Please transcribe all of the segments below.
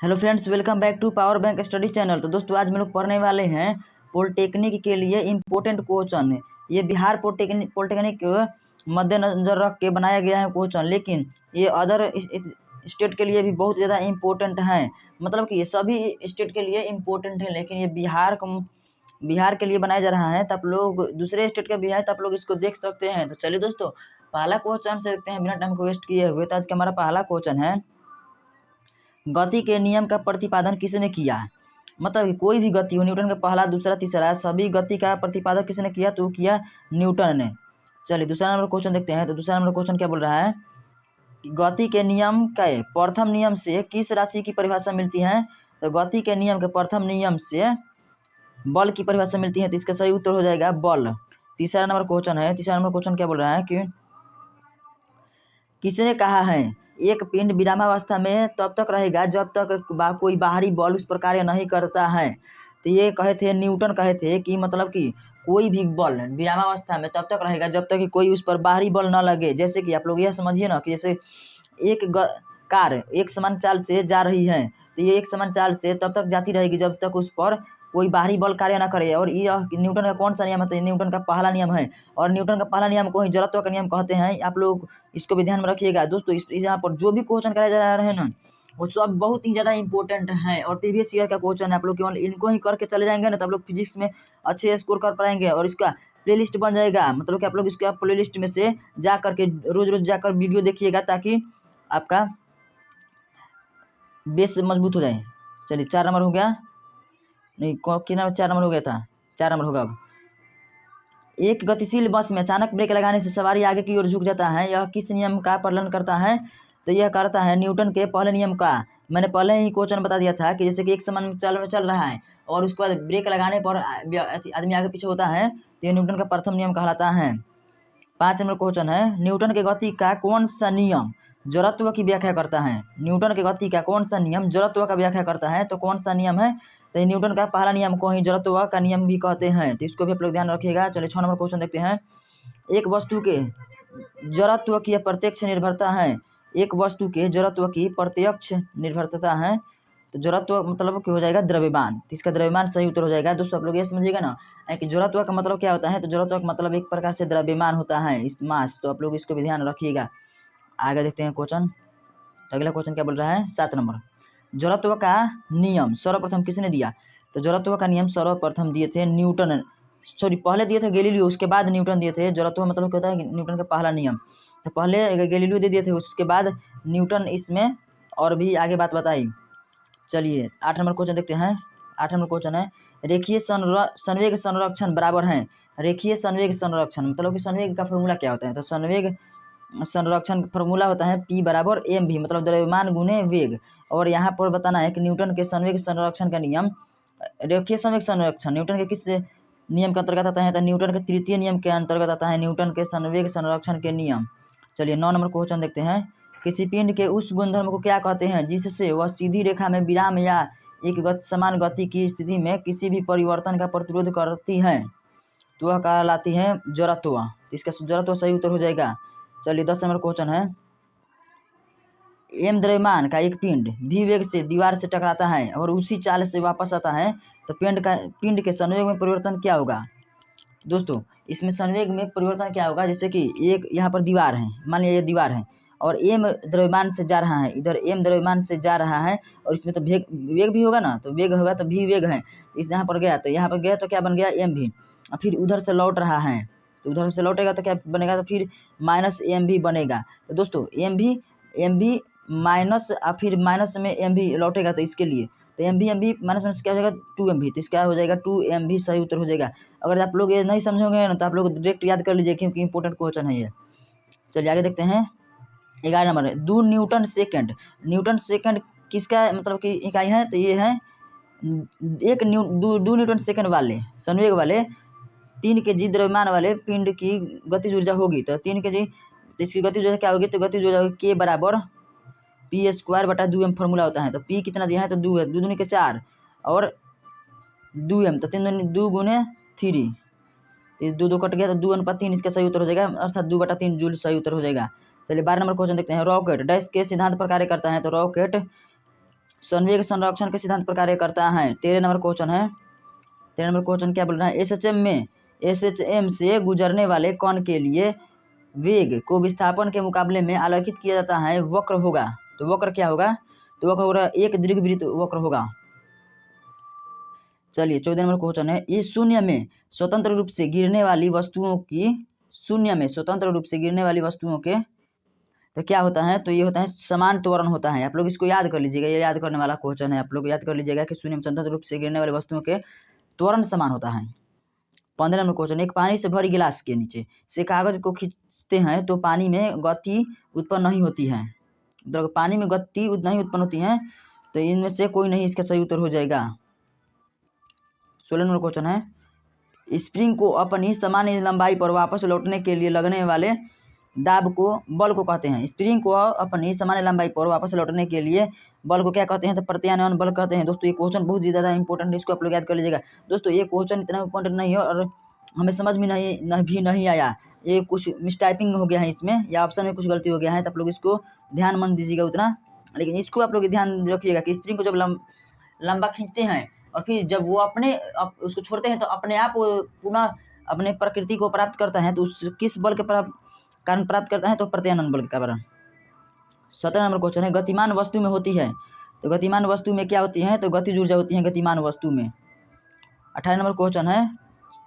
Hello friends, welcome back to power bank study channel. तो दोस्तों आज हम लोग पढ़ने वाले हैं पॉलिटेक्निक के लिए इम्पोर्टेंट क्वेश्चन। ये बिहार पॉलिटेक्निक मद्देनजर रख के बनाया गया है क्वेश्चन, लेकिन ये अदर स्टेट के लिए भी बहुत ज़्यादा इम्पोर्टेंट हैं। मतलब कि ये सभी स्टेट के लिए इम्पोर्टेंट है, लेकिन ये बिहार के लिए बनाया जा रहा है। तो आप लोग दूसरे स्टेट का भी है तो आप लोग इसको देख सकते हैं। तो चलिए दोस्तों पहला क्वेश्चन से देखते हैं बिना टाइम को वेस्ट किए हुए। तो आज का हमारा पहला क्वेश्चन है, गति के नियम का प्रतिपादन किसने किया। मतलब कोई भी गति हो, न्यूटन का पहला दूसरा तीसरा सभी गति का प्रतिपादन किसने किया, तो किया न्यूटन ने। चलिए दूसरा नंबर क्वेश्चन देखते हैं। तो दूसरा नंबर क्वेश्चन क्या बोल रहा है, गति के नियम के प्रथम नियम से किस राशि की परिभाषा मिलती है। तो गति के नियम के प्रथम नियम से बल की परिभाषा मिलती है, तो इसका सही उत्तर हो जाएगा बल। तीसरा नंबर क्वेश्चन है, तीसरा नंबर क्वेश्चन क्या बोल रहा है कि किसने कहा है एक पिंड विरामावस्था में तब तक रहेगा जब तक कोई बाहरी बल उस पर कार्य नहीं करता है। तो ये कहे थे, न्यूटन कहे थे कि मतलब कि कोई भी बल विरामावस्था में तब तक रहेगा जब तक कि कोई उस पर बाहरी बल न लगे। जैसे कि आप लोग यह समझिए ना कि जैसे एक कार एक समान चाल से जा रही है, तो ये एक समान चाल से तब तक जाती रहेगी जब तक उस पर कोई बाहरी बल कार्य ना करे। और यह न्यूटन का कौन सा नियम है, तो न्यूटन का पहला नियम है। और न्यूटन का पहला नियम को ही जड़त्व का नियम कहते हैं। आप लोग इसको भी ध्यान में रखिएगा दोस्तों। यहाँ पर जो भी क्वेश्चन कराया जा रहा है ना, वो सब बहुत ही ज़्यादा इंपॉर्टेंट है और प्रीवियस ईयर का क्वेश्चन है। आप लोग केवल इनको ही करके चले जाएंगे ना, तो आप लोग फिजिक्स में अच्छे स्कोर कर पाएंगे और इसका प्लेलिस्ट बन जाएगा। मतलब कि आप लोग इसका प्लेलिस्ट में से जा करके रोज रोज जाकर वीडियो देखिएगा, ताकि आपका बेस मजबूत हो जाए। चलिए 4 नंबर हो गया, नहीं कितना 4 नंबर हो गया था, 4 नंबर होगा अब। एक गतिशील बस में अचानक ब्रेक लगाने से सवारी आगे की ओर झुक जाता है, यह किस नियम का पालन करता है। तो यह करता है न्यूटन के पहले नियम का। मैंने पहले ही क्वेश्चन बता दिया था कि जैसे कि एक समान चाल में चल रहा है और उसके बाद ब्रेक लगाने पर आदमी आगे पीछे होता है, तो यह न्यूटन का प्रथम नियम कहलाता है। 5 नंबर क्वेश्चन है, न्यूटन के गति का कौन सा नियम जड़त्व की व्याख्या करता है। न्यूटन के गति का कौन सा नियम जड़त्व का व्याख्या करता है, तो कौन सा नियम है। तो न्यूटन का पहला नियम को ही जड़त्व का नियम भी कहते हैं, तो इसको भी आप लोग ध्यान रखिएगा। चलिए 6 नंबर क्वेश्चन देखते हैं, एक वस्तु के जड़त्व की प्रत्यक्ष निर्भरता है। एक वस्तु के जड़त्व की प्रत्यक्ष निर्भरता है, तो जड़त्व मतलब क्या हो जाएगा, द्रव्यमान। तो इसका द्रव्यमान सही उत्तर हो जाएगा। दोस्तों आप लोग ये समझिएगा ना कि जड़त्व का मतलब क्या होता है। तो जड़त्व का मतलब एक प्रकार से द्रव्यमान होता है, इस मास। तो आप लोग इसको भी ध्यान रखिएगा। आगे देखते हैं क्वेश्चन। अगला क्वेश्चन क्या बोल रहा है, 7 नंबर, जड़त्व का नियम सर्वप्रथम किसने दिया। तो जड़त्व का नियम सर्वप्रथम दिए थे न्यूटन, सॉरी पहले दिए थे गैलीलियो, उसके बाद न्यूटन दिए थे। जड़त्व मतलब क्या होता है, न्यूटन का पहला नियम। तो पहले गैलीलियो दे दिए थे, उसके बाद न्यूटन इसमें और भी आगे बात बताई। चलिए 8 नंबर क्वेश्चन देखते हैं। 8 नंबर क्वेश्चन है, रेखीय संवेग संरक्षण बराबर है। रेखीय संवेग संरक्षण मतलब कि संवेग का फॉर्मूला क्या होता है। तो संवेग संरक्षण फॉर्मूला होता है P बराबर mv, मतलब द्रव्यमान गुने वेग। और यहाँ पर बताना है कि न्यूटन के संवेग संरक्षण का नियम, रेखीय संवेग संरक्षण न्यूटन के किस नियम के अंतर्गत आता है। तो न्यूटन के तृतीय नियम के अंतर्गत आता है, न्यूटन के संवेग संरक्षण के नियम। चलिए 9 नंबर क्वेश्चन देखते हैं, किसी पिंड के उस गुणधर्म को क्या कहते हैं जिससे वह सीधी रेखा में विराम या एक समान गति की स्थिति में किसी भी परिवर्तन का प्रतिरोध करती है। तो वह कहलाती है जड़त्व। तो इसका जड़त्व सही उत्तर हो जाएगा। चलिए 10 नंबर क्वेश्चन है, एम द्रव्यमान का एक पिंड भी वेग से दीवार से टकराता है और उसी चाल से वापस आता है, तो पिंड के संवेग में परिवर्तन क्या होगा। दोस्तों इसमें संवेग में परिवर्तन क्या होगा, जैसे कि एक यहाँ पर दीवार है, मान लिया ये दीवार है और एम द्रव्यमान से जा रहा है, इधर एम द्रव्यमान से जा रहा है और इसमें तो वेग भी होगा ना, तो वेग होगा तो भी वेग है। इस यहाँ पर गया तो यहाँ पर गया तो क्या बन गया एम भी, और फिर उधर से लौट रहा है तो उधर से लौटेगा तो क्या बनेगा, तो फिर माइनस एम भी बनेगा। तो दोस्तों एम भी माइनस और फिर माइनस में एम भी लौटेगा, तो इसके लिए तो एम भी माइनस माइनस क्या हो जाएगा 2mv, तो इसका हो जाएगा 2mv सही उत्तर हो जाएगा। अगर आप लोग ये नहीं समझोगे ना तो आप लोग डायरेक्ट याद कर लीजिए, क्योंकि इंपॉर्टेंट क्वेश्चन है ये। चलिए आगे देखते हैं। 11 नंबर है, 2 न्यूटन सेकंड। न्यूटन सेकंड किसका मतलब की इकाई है, तो ये है एक दो न्यूटन सेकंड वाले संवेग वाले 3 kg द्रव्यमान वाले पिंड की गतिज ऊर्जा होगी। तो 3 kg इसकी गतिज ऊर्जा क्या होगी, तो गतिज ऊर्जा होगी K बराबर P²/2m फॉर्मूला होता है। तो P कितना दिया है, तो 2 है, 2 दूनी के 4 और 2m, तो 3 2 गुने 3, तो 2 2 कट गया तो 2:3 इसका सही उत्तर हो जाएगा, अर्थात 2/3 जूल सही उत्तर हो जाएगा। चलिए 12 नंबर क्वेश्चन देखते हैं, रॉकेट डैश के सिद्धांत पर कार्य करता है। तो रॉकेट संवेग संरक्षण के सिद्धांत पर कार्य करता है। 13 नंबर क्वेश्चन है। 13 नंबर क्वेश्चन क्या बोल रहा है, एसएचएम से गुजरने वाले कण के लिए वेग को विस्थापन के मुकाबले में आलेखित किया जाता है, वक्र होगा। तो वक्र क्या होगा, तो वक्र होगा एक दीर्घवृत्त वक्र होगा। चलिए 14 नंबर क्वेश्चन है, इस शून्य में स्वतंत्र रूप से गिरने वाली वस्तुओं के तो क्या होता है, तो ये होता है समान त्वरण होता है। आप लोग इसको याद कर लीजिएगा, ये याद करने वाला क्वेश्चन है। आप लोग याद कर लीजिएगा कि शून्य में स्वतंत्र रूप से गिरने वाली वस्तुओं के त्वरण समान होता है। 15 नंबर क्वेश्चन, एक पानी से भरी गिलास के नीचे से कागज को खींचते हैं तो पानी में गति उत्पन्न नहीं होती है। मतलब पानी में गति नहीं उत्पन्न होती है, तो इनमें से कोई नहीं इसका सही उत्तर हो जाएगा। 16 नंबर क्वेश्चन है, स्प्रिंग को अपनी सामान्य लंबाई पर वापस लौटने के लिए लगने वाले दाब को बल को कहते हैं। स्प्रिंग को अपनी सामान्य लंबाई पर वापस लौटने के लिए बल को क्या कहते हैं, तो प्रत्यानयन बल कहते हैं। दोस्तों ये क्वेश्चन बहुत ही ज़्यादा इंपॉर्टेंट है, इसको आप लोग याद कर लीजिएगा। दोस्तों ये क्वेश्चन इतना इंपॉर्टेंट नहीं है और हमें समझ में नहीं आया, ये कुछ मिसटाइपिंग हो गया है इसमें, या ऑप्शन में कुछ गलती हो गया है, तो आप लोग इसको ध्यान मन दीजिएगा उतना। लेकिन इसको आप लोग ध्यान रखिएगा कि स्प्रिंग को जब लंबा खींचते हैं और फिर जब वो उसको छोड़ते हैं तो अपने आप वो पुनः अपने प्रकृति को प्राप्त करता है, तो उस किस बल के कारण प्राप्त करता है, तो प्रत्यानयन बल के कारण। 17 नंबर क्वेश्चन है, गतिमान वस्तु में होती है। तो गतिमान वस्तु में क्या होती है, तो गतिज ऊर्जा होती है गतिमान वस्तु में। 18 नंबर क्वेश्चन है,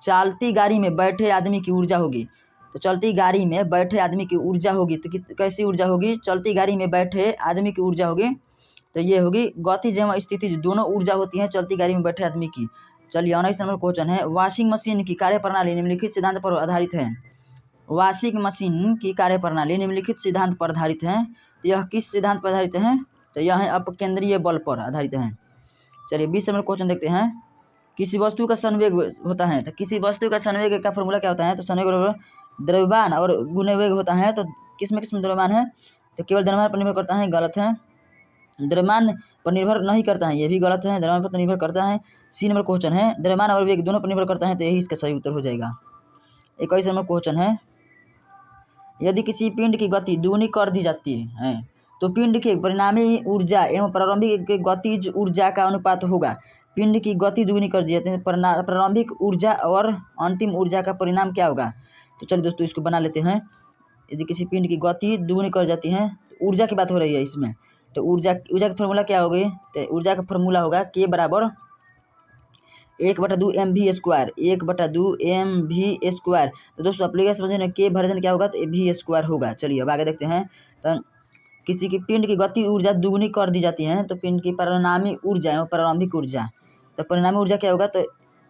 चलती गाड़ी में बैठे आदमी की ऊर्जा होगी। तो चलती गाड़ी में बैठे आदमी की ऊर्जा होगी, तो कैसी ऊर्जा होगी, चलती गाड़ी में बैठे आदमी की ऊर्जा होगी, तो ये होगी गतिज एवं स्थितिज दोनों ऊर्जा होती है चलती गाड़ी में बैठे आदमी की। चलिए 19 नंबर क्वेश्चन है, वॉशिंग मशीन की कार्यप्रणाली निम्नलिखित सिद्धांत पर आधारित है। वॉशिंग मशीन की कार्यप्रणाली निम्नलिखित सिद्धांत पर आधारित है। तो यह किस सिद्धांत पर आधारित है, तो यह है अपकेंद्रीय बल पर आधारित है। चलिए 20 नंबर क्वेश्चन देखते हैं, किसी वस्तु का संवेग होता है। तो किसी वस्तु का संवेग का फॉर्मूला क्या होता है, तो संवेग द्रव्यमान और गुणवेग होता है। तो किसमें द्रव्यमान है, तो केवल द्रव्यमान पर निर्भर करता है, गलत है। द्रव्यमान पर निर्भर नहीं करता है, ये भी गलत है, द्रव्यमान पर निर्भर करता है। सी नंबर क्वेश्चन है, द्रव्यमान और वेग दोनों पर निर्भर करता है, तो यही इसका सही उत्तर हो जाएगा। 21 नंबर क्वेश्चन है, यदि किसी पिंड की गति दुगुनी कर दी जाती है तो पिंड के परिणामी ऊर्जा एवं प्रारंभिक गतिज ऊर्जा का अनुपात होगा। पिंड की गति दुगुनी कर दी जाती है, प्रारंभिक ऊर्जा और अंतिम ऊर्जा का परिणाम क्या होगा। तो चलिए दोस्तों इसको बना लेते हैं। यदि किसी पिंड की गति दुगुनी कर जाती है, तो ऊर्जा की बात हो रही है इसमें, तो ऊर्जा का फॉर्मूला क्या होगी, तो ऊर्जा का फॉर्मूला होगा K बराबर 1/2 mv², 1/2 mv²। तो दोस्तों आप लोग समझे ना, K वर्जन क्या होगा, तो v² होगा। चलिए अब आगे देखते हैं। तो किसी की पिंड की गति ऊर्जा दुगुनी कर दी जाती है, तो पिंड की परिणामी ऊर्जा एवं प्रारंभिक ऊर्जा, तो परिणामी ऊर्जा क्या होगा, तो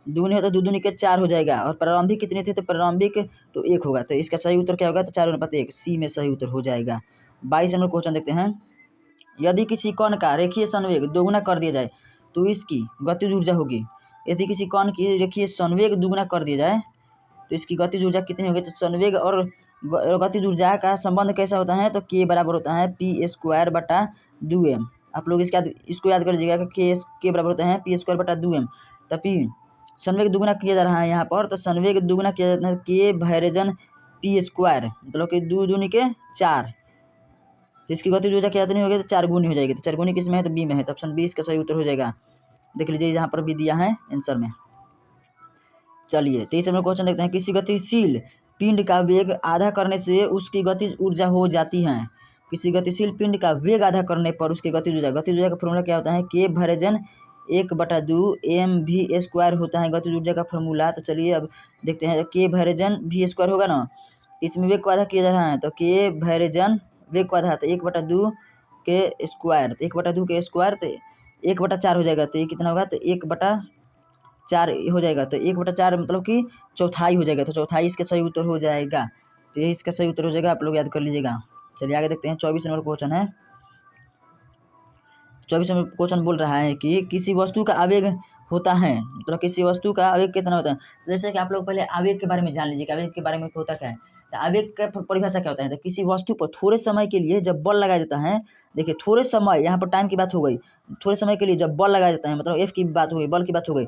दुगुनी हो तो दुगुनी के 4 हो जाएगा, और प्रारंभिक कितनी थी, तो प्रारंभिक तो 1 होगा। तो इसका सही उत्तर क्या होगा, तो 4/1, सी में सही उत्तर हो जाएगा। 22 नंबर क्वेश्चन देखते हैं, यदि किसी कण का रेखीय संवेग दोगुना कर दिया जाए तो इसकी गतिज ऊर्जा होगी। यदि किसी कण की रेखीय संवेग दुगुना कर दिया जाए तो इसकी गतिज ऊर्जा कितनी होगी, तो संवेग और गतिज ऊर्जा का संबंध कैसा होता है, तो K बराबर होता है p²/2m। आप लोग इसको याद कर लीजिएगा कि K बराबर होता है p²/2m। तो P संवेग दुगुना किया जा रहा है यहाँ पर, तो संवेग दुगुना किया जाता है K भाजन p², मतलब कि 2 दूनी के 4, तो इसकी गतिज ऊर्जा क्या कितनी होगी, तो 4 गुनी हो जाएगी। तो 4 गुनी किस में है, तो बी में है, तो ऑप्शन 20 का सही उत्तर हो जाएगा। देख लीजिए यहाँ पर भी दिया है आंसर में। चलिए 23 नंबर क्वेश्चन देखते हैं, किसी गतिशील पिंड का वेग आधा करने से उसकी गतिज ऊर्जा हो जाती है। किसी गतिशील पिंड का वेग आधा करने पर उसकी गतिज ऊर्जा का फॉर्मूला क्या होता है, K वर्जन 1/2 mv² होता है गतिज ऊर्जा का फॉर्मूला। तो चलिए अब देखते हैं, K वर्जन v² होगा ना, इसमें वेग को आधा किया जा रहा है, तो K वर्जन वेग को आधा, तो 1/2 के स्क्वायर, तो 1/2 के स्क्वायर, तो 1/4 हो जाएगा। तो ये कितना होगा, तो 1/4 हो जाएगा। तो 1/4 मतलब कि चौथाई हो जाएगा, तो चौथाई इसका सही उत्तर हो जाएगा। तो ये इसका सही उत्तर हो जाएगा, आप लोग याद कर लीजिएगा। चलिए आगे देखते हैं। 24 नंबर क्वेश्चन है। 24 नंबर क्वेश्चन बोल रहा है कि किसी वस्तु का आवेग होता है, मतलब किसी वस्तु का आवेग कितना होता है। तो जैसे कि आप लोग पहले आवेग के बारे में जान लीजिए कि आवेग के बारे में होता क्या है। तो आवेग का परिभाषा क्या होता है, तो किसी वस्तु पर थोड़े समय के लिए जब बल लगाया जाता है, देखिए थोड़े समय, यहाँ पर टाइम की बात हो गई, थोड़े समय के लिए जब बल लगाया जाता है, मतलब एफ की बात हो गई, बल की बात हो गई,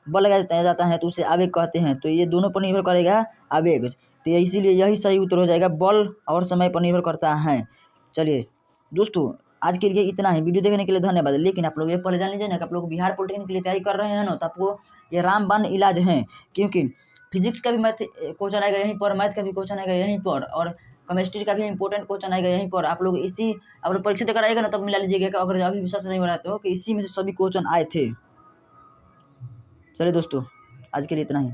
बल लगाया जाता है तो उसे आवेग कहते हैं। तो ये दोनों पर निर्भर करेगा आवेग, तो इसीलिए यही सही उत्तर हो जाएगा, बल और समय पर निर्भर करता है। चलिए दोस्तों आज के लिए इतना ही। वीडियो देखने के लिए धन्यवाद। लेकिन आप लोग ये पहले जान लीजिए ना कि आप लोग बिहार पॉलिटेक्निक के लिए तैयारी कर रहे हैं ना, तो आपको ये रामबाण इलाज है, क्योंकि फिजिक्स का भी मैथ क्वेश्चन आएगा यहीं पर, मैथ का भी क्वेश्चन आएगा यहीं पर, और केमिस्ट्री का भी इंपॉर्टेंट क्वेश्चन आएगा यहीं पर। आप लोग आप लोग परीक्षा देकर आएगा ना, तब मिला लीजिएगा, अगर अभी विश्वास नहीं हो रहा है तो, कि इसी में से सभी क्वेश्चन आए थे। चलिए दोस्तों, आज के लिए इतना ही।